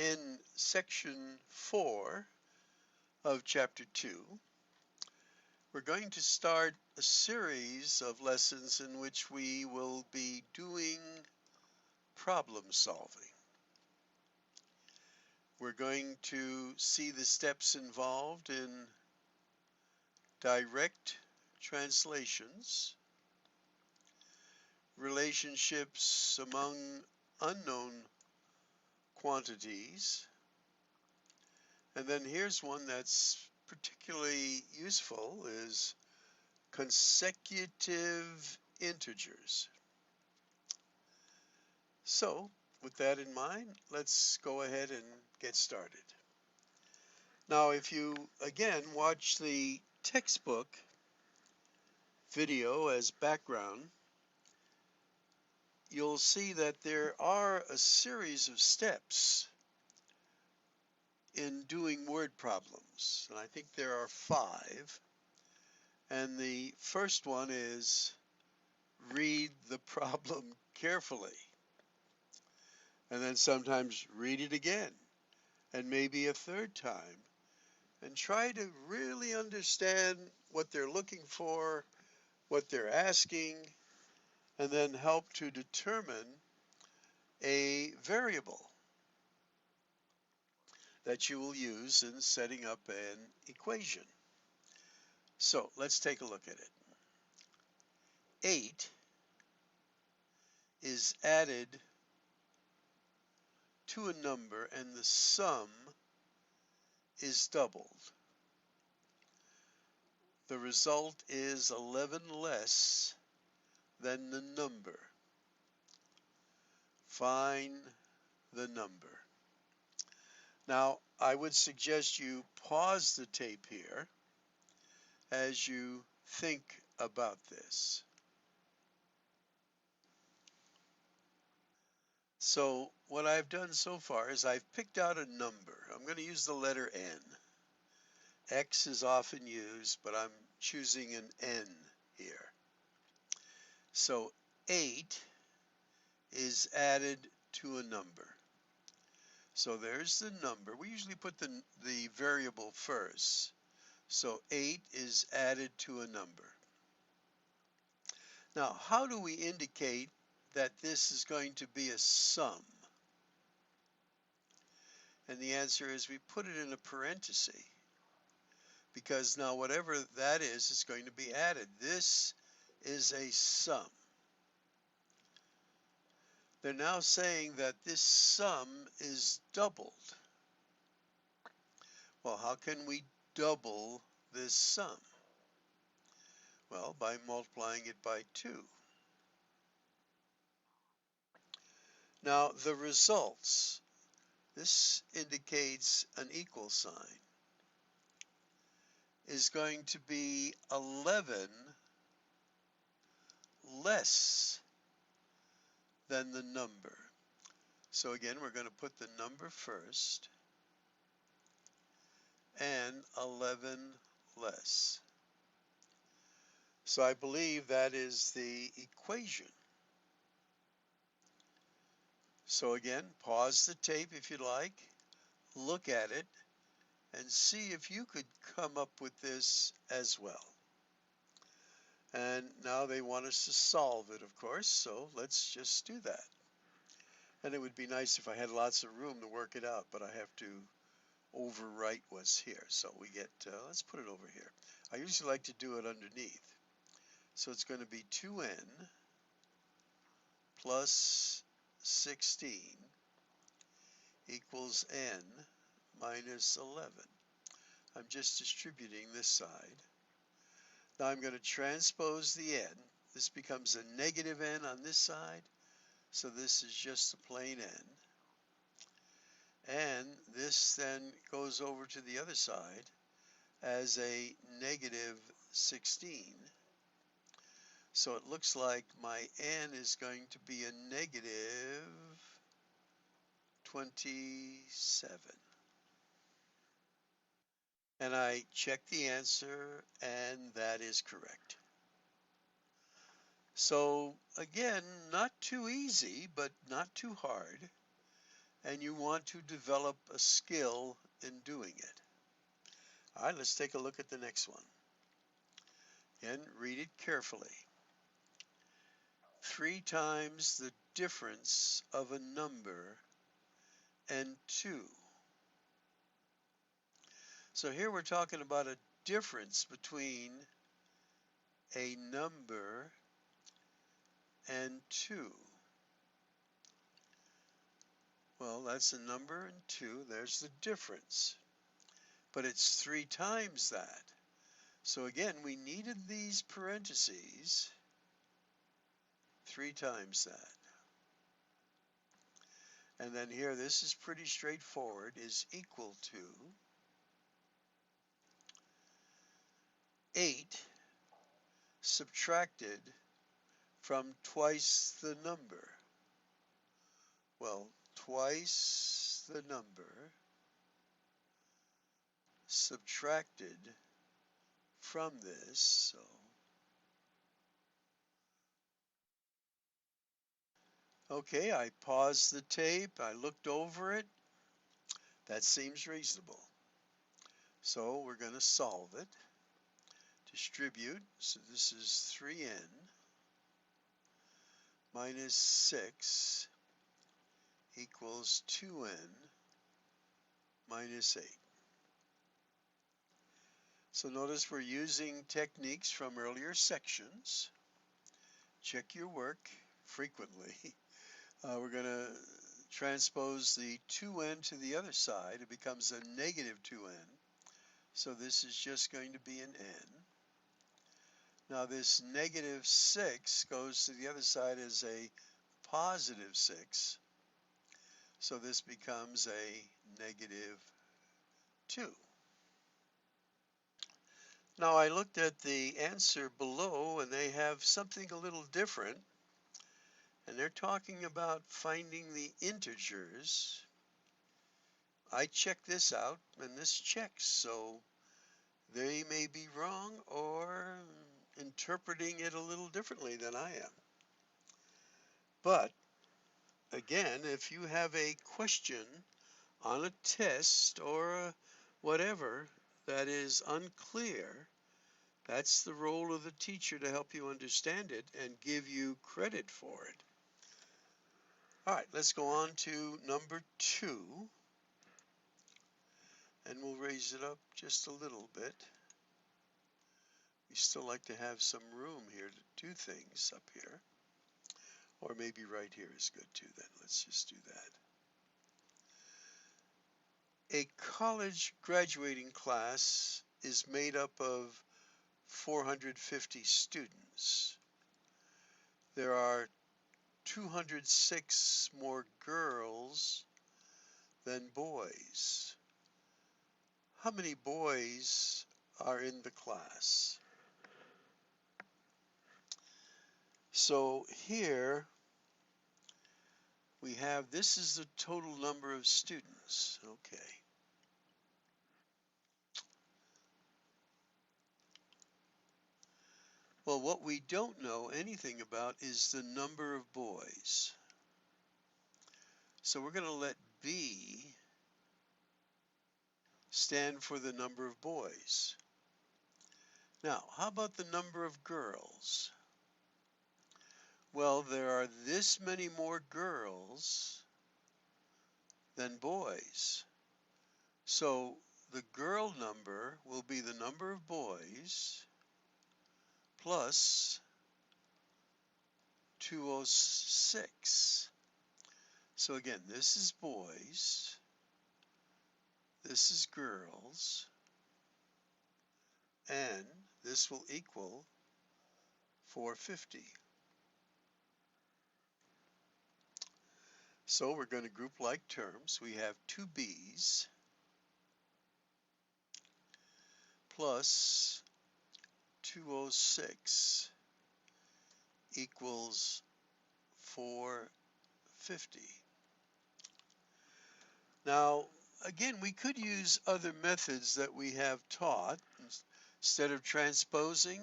In section 4 of chapter 2, we're going to start a series of lessons in which we will be doing problem solving. We're going to see the steps involved in direct translations, relationships among unknown quantities, and then here's one that's particularly useful is consecutive integers. So, with that in mind, let's go ahead and get started. Now, if you, again, watch the textbook video as background, you'll see that there are a series of steps in doing word problems. And I think there are 5. And the first one is read the problem carefully. And then sometimes read it again, and maybe a third time, and try to really understand what they're looking for, what they're asking, and then help to determine a variable that you will use in setting up an equation. So let's take a look at it. 8 is added to a number and the sum is doubled. The result is 11 less than the number. Find the number. Now, I would suggest you pause the tape here as you think about this. So what I've done so far is I've picked out a number. I'm going to use the letter N. X is often used, but I'm choosing an N here. So 8 is added to a number. So there's the number. We usually put the variable first. So 8 is added to a number. Now, how do we indicate that this is going to be a sum? And the answer is we put it in a parenthesis, because now whatever that is going to be added. This is a sum. They're now saying that this sum is doubled. Well, how can we double this sum? Well, by multiplying it by 2. Now, the results. This indicates an equal sign. Is going to be 11 less than the number. So again, we're going to put the number first and 11 less. So I believe that is the equation. So again, pause the tape if you like, look at it, and see if you could come up with this as well. And now they want us to solve it, of course, so let's just do that. And it would be nice if I had lots of room to work it out, but I have to overwrite what's here. So we get, let's put it over here. I usually like to do it underneath. So it's going to be 2n plus 16 equals n minus 11. I'm just distributing this side. Now I'm going to transpose the n. This becomes a negative n on this side, so this is just a plain n. And this then goes over to the other side as a negative 16. So it looks like my n is going to be a negative 27. And I check the answer, and that is correct. So again, not too easy, but not too hard. and you want to develop a skill in doing it. All right, let's take a look at the next one. And read it carefully. 3 times the difference of a number and 2. So here we're talking about a difference between a number and 2. Well, that's a number and 2. There's the difference. But it's 3 times that. So again, we needed these parentheses 3 times that. And then here, this is pretty straightforward, is equal to 8 subtracted from twice the number. Well, twice the number subtracted from this, so okay, I paused the tape, I looked over it. That seems reasonable. So we're going to solve it. Distribute, so this is 3n minus 6 equals 2n minus 8. So notice we're using techniques from earlier sections. Check your work frequently. We're going to transpose the 2n to the other side. It becomes a negative 2n. So this is just going to be an n. Now this negative 6 goes to the other side as a positive 6. So this becomes a negative 2. Now I looked at the answer below and they have something a little different. And they're talking about finding the integers. I checked this out and this checks, so they may be wrong or interpreting it a little differently than I am. But again, if you have a question on a test or whatever that is unclear, that's the role of the teacher to help you understand it and give you credit for it. All right, let's go on to number 2. And we'll raise it up just a little bit. We still like to have some room here to do things up here. Or maybe right here is good too then. Let's just do that. A college graduating class is made up of 450 students. There are 206 more girls than boys. How many boys are in the class? So here we have, this is the total number of students. Okay. Well, what we don't know anything about is the number of boys. So we're going to let B stand for the number of boys. Now, how about the number of girls? Well, there are this many more girls than boys. So the girl number will be the number of boys plus 206. So again, this is boys, this is girls, and this will equal 450. So we're going to group like terms. We have 2 B's plus 206 equals 450. Now, again, we could use other methods that we have taught. Instead of transposing,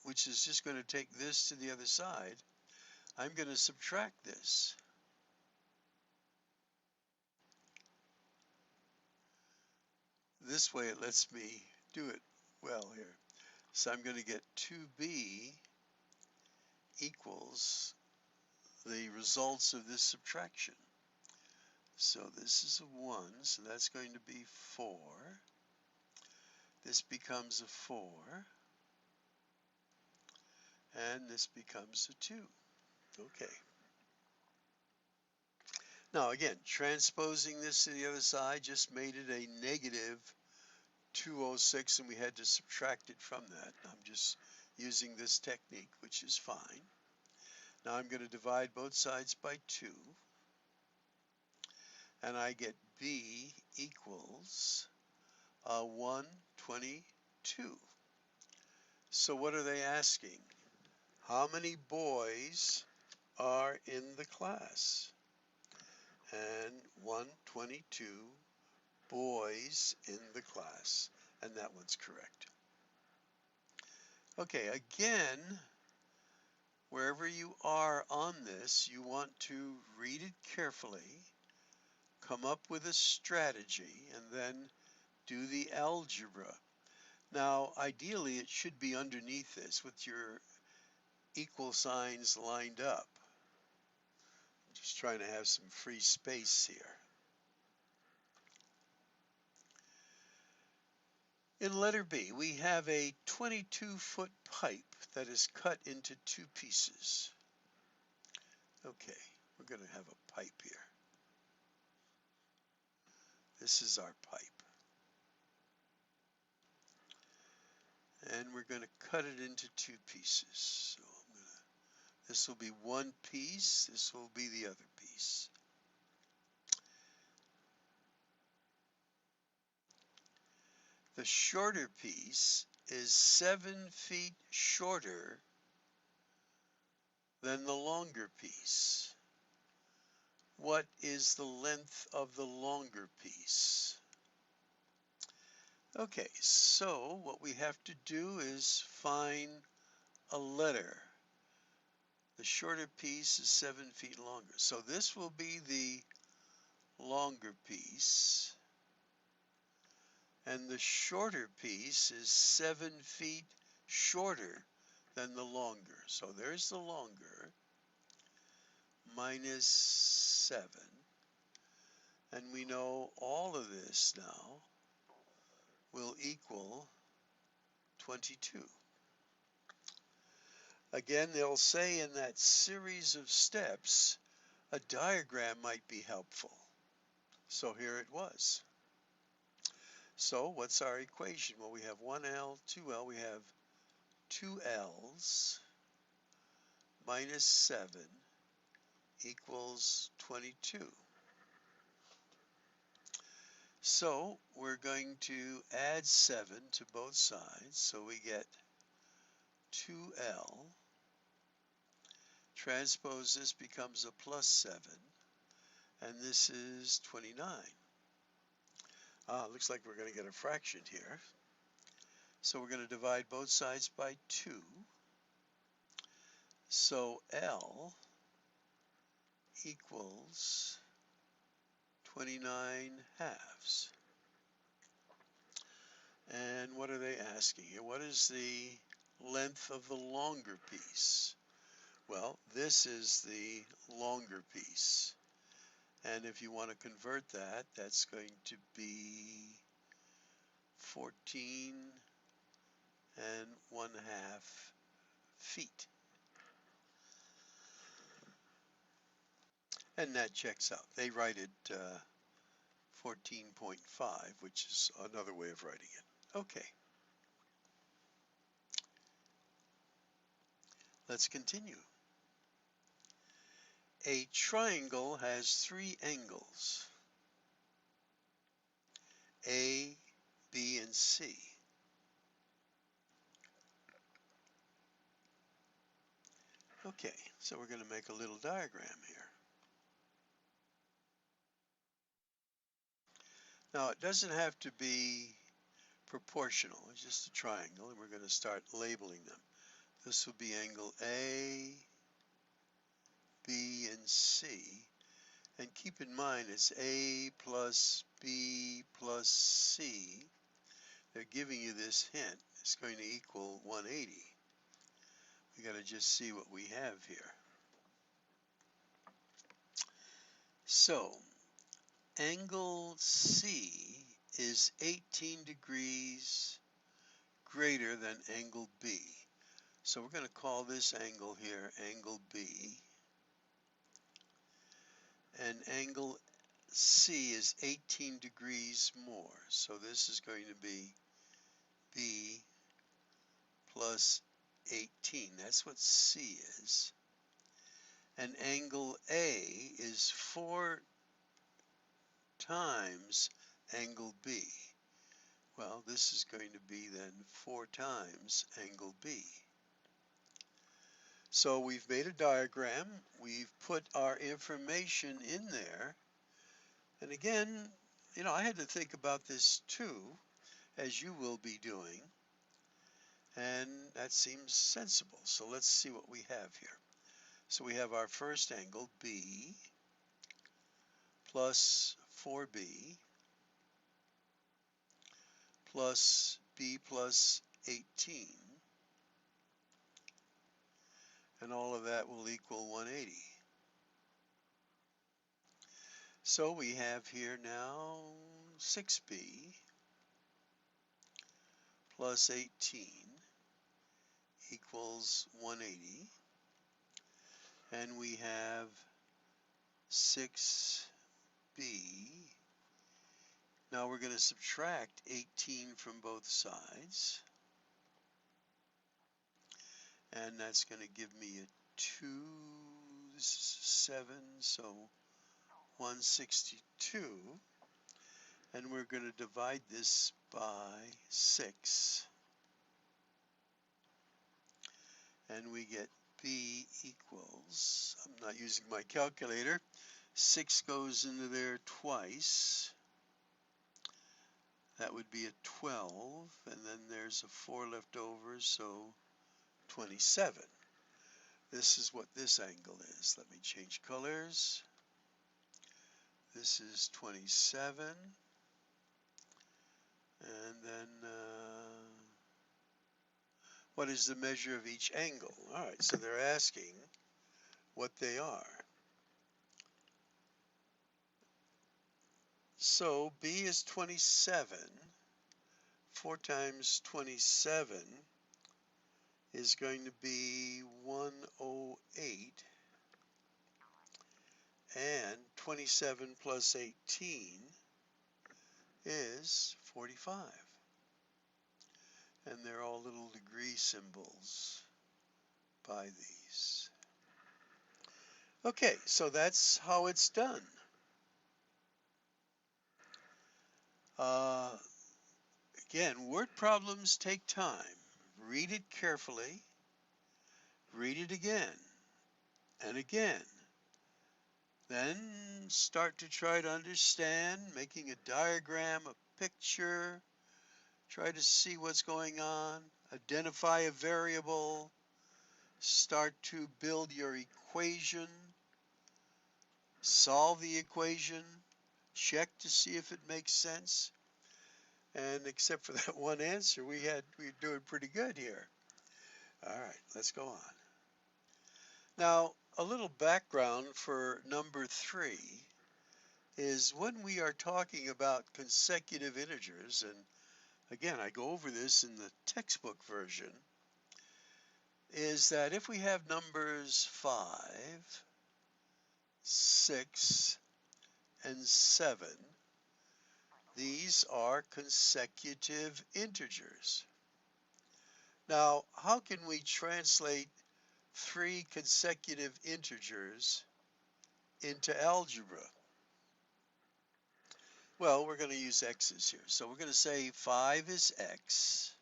which is just going to take this to the other side, I'm going to subtract this. This way it lets me do it well here. So I'm going to get 2b equals the results of this subtraction. So this is a 1, so that's going to be 4. This becomes a 4, and this becomes a 2. Okay. Now again, transposing this to the other side just made it a negative 206, and we had to subtract it from that. I'm just using this technique, which is fine. Now I'm going to divide both sides by 2, and I get b equals 122. So what are they asking? How many boys are in the class? And 122 boys in the class, and that one's correct. Okay, again, wherever you are on this, you want to read it carefully, come up with a strategy, and then do the algebra. Now, ideally, it should be underneath this with your equal signs lined up. Just trying to have some free space here. In letter B, we have a 22-foot pipe that is cut into 2 pieces. Okay, we're going to have a pipe here. This is our pipe. And we're going to cut it into 2 pieces. So this will be one piece, this will be the other piece. The shorter piece is 7 feet shorter than the longer piece. What is the length of the longer piece? Okay, so what we have to do is find a letter. The shorter piece is 7 feet longer. So this will be the longer piece. And the shorter piece is 7 feet shorter than the longer. So there's the longer, minus 7. And we know all of this now will equal 22. Again, they'll say in that series of steps, a diagram might be helpful. So here it was. So what's our equation? Well, we have 1L, 2L, we have 2L's minus 7 equals 22. So we're going to add 7 to both sides, so we get 2L. Transpose this becomes a plus 7, and this is 29. Looks like we're going to get a fraction here. So we're going to divide both sides by 2. So L equals 29 halves. And what are they asking here? What is the length of the longer piece? Well, this is the longer piece. And if you want to convert that, that's going to be 14 1/2 feet. And that checks out. They write it 14.5, which is another way of writing it. Okay. Let's continue. A triangle has 3 angles, A, B, and C. Okay, so we're going to make a little diagram here. Now, it doesn't have to be proportional. It's just a triangle, and we're going to start labeling them. This will be angle A, B, and C. And keep in mind, it's A plus B plus C they're giving you this hint. It's going to equal 180. We got to just see what we have here. So angle C is 18 degrees greater than angle B. So we're going to call this angle here angle B. And angle C is 18 degrees more. So this is going to be B plus 18. That's what C is. And angle A is 4 times angle B. Well, this is going to be then 4 times angle B. So we've made a diagram, we've put our information in there, and again, I had to think about this too, as you will be doing, and that seems sensible. So let's see what we have here. So we have our first angle, B, plus 4B, plus B plus 18, and all of that will equal 180. So we have here now 6B plus 18 equals 180, and we have 6B. Now we're going to subtract 18 from both sides, and that's going to give me a 2, this is 7, so 162, and we're going to divide this by 6, and we get B equals, I'm not using my calculator, 6 goes into there twice, that would be a 12, and then there's a 4 left over, so 27. This is what this angle is. Let me change colors. This is 27, and then what is the measure of each angle? All right, so they're asking what they are. So B is 27. 4 times 27 is going to be 108. And 27 plus 18 is 45. And they're all little degree symbols by these. Okay, so that's how it's done. Again, word problems take time. Read it carefully. Read it again and again. Then start to try to understand, making a diagram, a picture. Try to see what's going on. Identify a variable. Start to build your equation. Solve the equation. Check to see if it makes sense. And except for that one answer, we're doing pretty good here. All right, let's go on. Now, a little background for number 3 is when we are talking about consecutive integers, and again, I go over this in the textbook version, is that if we have numbers 5, 6, and 7, these are consecutive integers. Now, how can we translate 3 consecutive integers into algebra? Well, we're going to use x's here. So we're going to say 5 is x.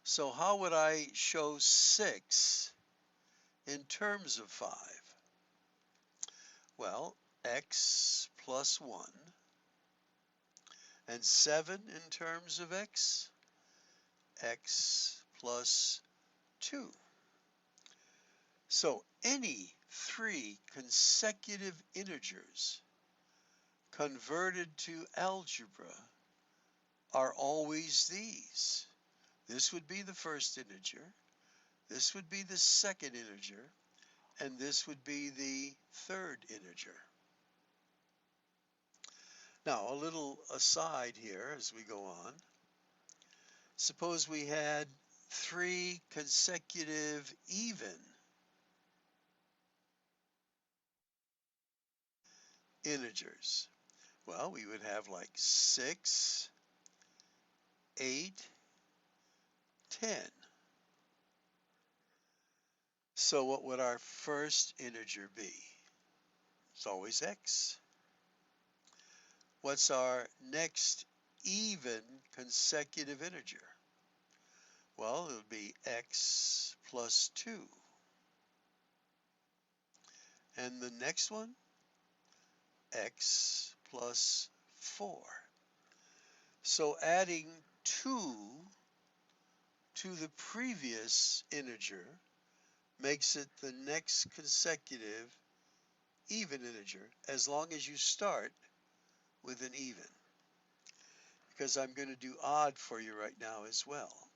So how would I show 6 in terms of 5? Well, x plus 1. And 7 in terms of x plus 2. So any 3 consecutive integers converted to algebra are always these. This would be the first integer, this would be the second integer, and this would be the third integer. Now, a little aside here as we go on. Suppose we had 3 consecutive even integers. Well, we would have like 6, 8, 10. So what would our first integer be? It's always x. What's our next even consecutive integer? Well, it would be x plus 2. And the next one, x plus 4. So adding 2 to the previous integer makes it the next consecutive even integer, as long as you start with an even. Because I'm going to do odd for you right now as well.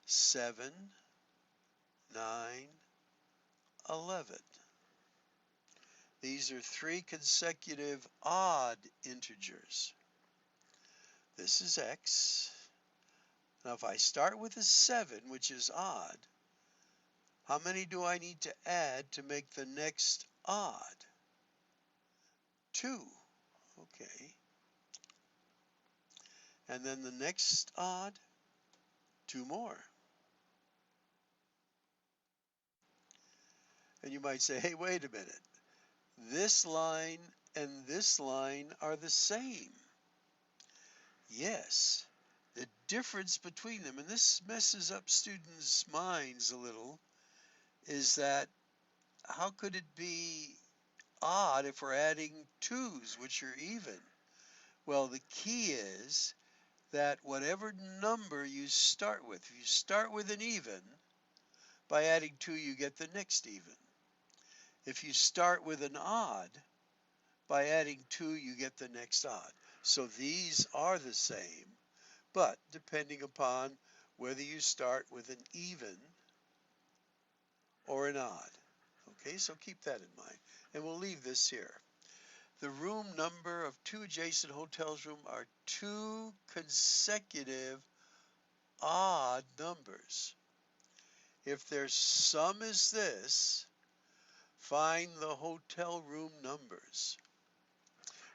7, 9, 11. These are 3 consecutive odd integers. This is x. Now if I start with a 7, which is odd, how many do I need to add to make the next odd? 2. Okay. And then the next odd, 2 more. And you might say, hey, wait a minute. This line and this line are the same. Yes. The difference between them, and this messes up students' minds a little, is that how could it be odd if we're adding 2's, which are even? Well, the key is that whatever number you start with, if you start with an even, by adding 2 you get the next even. If you start with an odd, by adding 2 you get the next odd. So these are the same, but depending upon whether you start with an even or an odd. Okay, so keep that in mind. And we'll leave this here. The room number of 2 adjacent hotels room are 2 consecutive odd numbers. If their sum is this, find the hotel room numbers.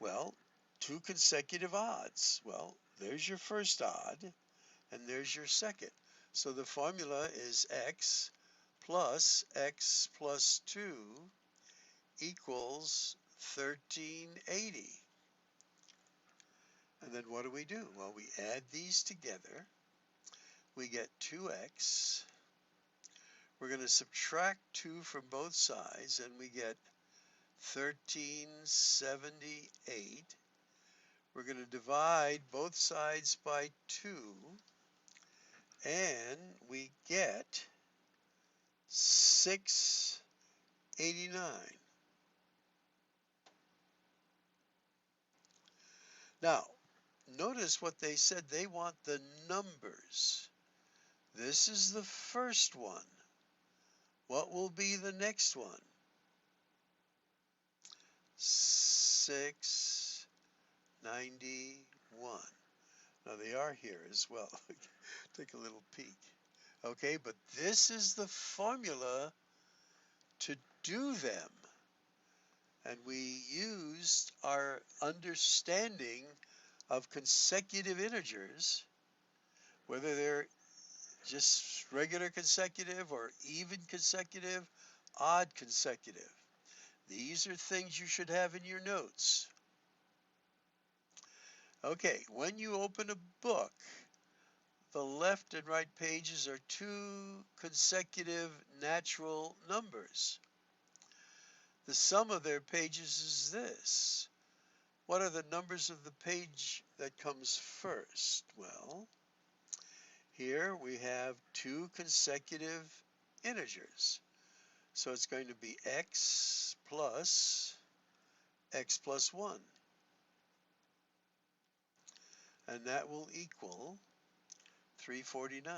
Well, 2 consecutive odds. Well, there's your first odd, and there's your second. So the formula is x plus 2 equals 1380. And then what do? Well, we add these together. We get 2x. We're going to subtract 2 from both sides, and we get 1378. We're going to divide both sides by 2, and we get 689. Now, notice what they said. They want the numbers. This is the first one. What will be the next one? 691. Now they are here as well. Take a little peek. Okay, but this is the formula to do them. And we used our understanding of consecutive integers, whether they're just regular consecutive or even consecutive, odd consecutive. These are things you should have in your notes. Okay, when you open a book, the left and right pages are 2 consecutive natural numbers. The sum of their pages is this. What are the numbers of the page that comes first? Well, here we have 2 consecutive integers. So it's going to be x plus 1. and that will equal 349.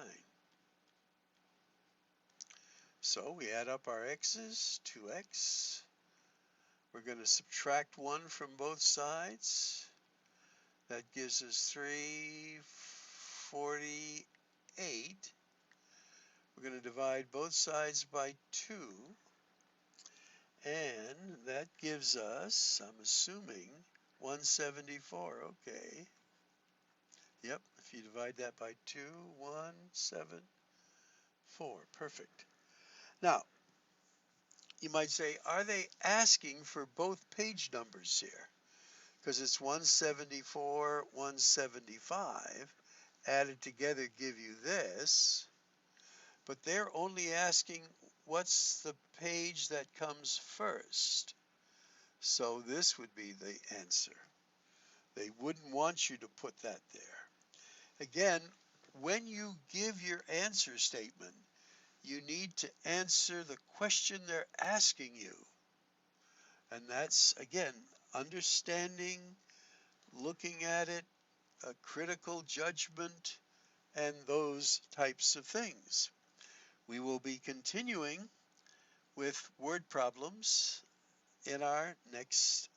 So we add up our x's, 2x. We're going to subtract 1 from both sides. That gives us 348. We're going to divide both sides by 2. And that gives us, I'm assuming, 174. Okay. Yep, if you divide that by 2, 174. Perfect. Now, you might say, are they asking for both page numbers here? Because it's 174, 175, added together give you this, but they're only asking what's the page that comes first. So this would be the answer. They wouldn't want you to put that there. Again, when you give your answer statement, you need to answer the question they're asking you. And that's, again, understanding, looking at it, a critical judgment, and those types of things. We will be continuing with word problems in our next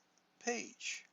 page.